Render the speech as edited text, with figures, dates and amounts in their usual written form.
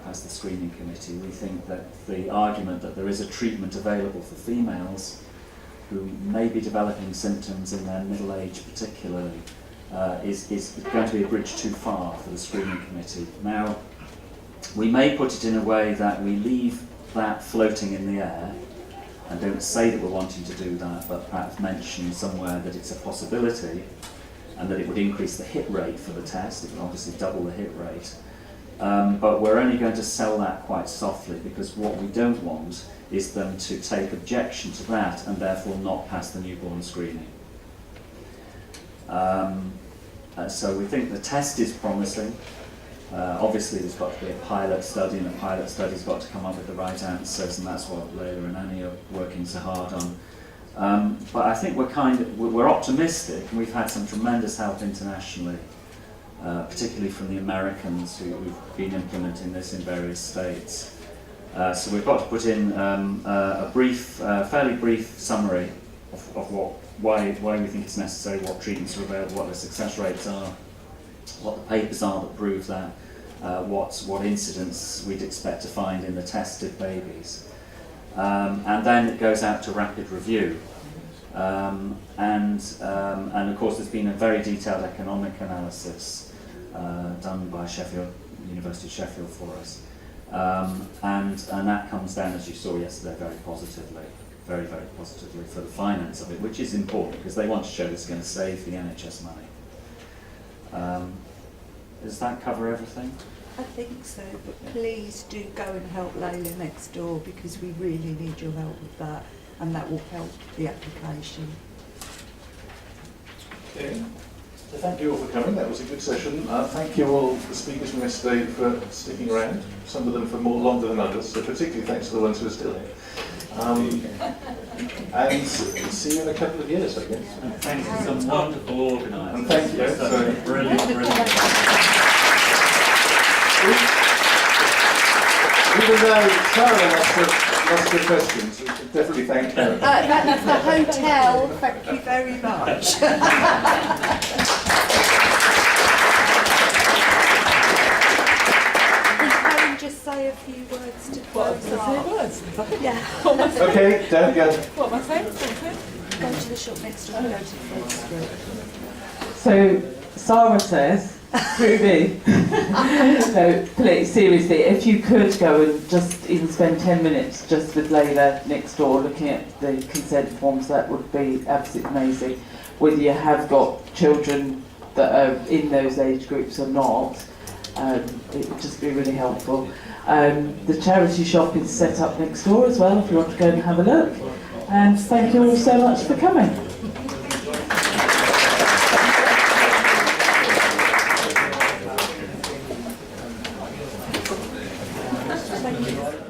bypass the screening committee. We think that the argument that there is a treatment available for females who may be developing symptoms in their middle age particularly is going to be a bridge too far for the screening committee. Now, we may put it in a way that we leave that floating in the air and don't say that we're wanting to do that, but perhaps mention somewhere that it's a possibility and that it would increase the hit rate for the test. It would obviously double the hit rate. But we're only going to sell that quite softly, because what we don't want is them to take objection to that and therefore not pass the newborn screening. So we think the test is promising. Obviously there's got to be a pilot study, and the pilot study's got to come up with the right answers, and that's what Layla and Annie are working so hard on. But I think we're optimistic, and we've had some tremendous help internationally, particularly from the Americans who've been implementing this in various states. So we've got to put in a fairly brief summary of why we think it's necessary, what treatments are available, what the success rates are, what the papers are that prove that, what incidents we'd expect to find in the tested babies. And then it goes out to rapid review. And of course there's been a very detailed economic analysis done by University of Sheffield for us. And that comes down, as you saw yesterday, very positively for the finance of it, which is important because they want to show this is going to save the NHS money. Does that cover everything? I think so, but please do go and help Layla next door, because we really need your help with that, and that will help the application. Okay. So thank you all for coming. That was a good session. Thank you all, the speakers from yesterday, for sticking around. Some of them for longer than others, so particularly thanks to the ones who are still here. And see you in a couple of years, I guess. And thanks to some wonderful organisers. And thank you. So brilliant. Even though Sarah lots of questions, we should definitely thank her. That's the hotel. Thank you very much. Just say a few words to close off. Yeah. Okay, Dan, go. What am I saying? Go to the shop next door and go to the food street. So Sarah says, through me, no, please, seriously, if you could go and just even spend 10 minutes just with Layla next door looking at the consent forms, that would be absolutely amazing. Whether you have got children that are in those age groups or not, it would just be really helpful. The charity shop is set up next door as well if you want to go and have a look. And thank you all so much for coming. Thank you.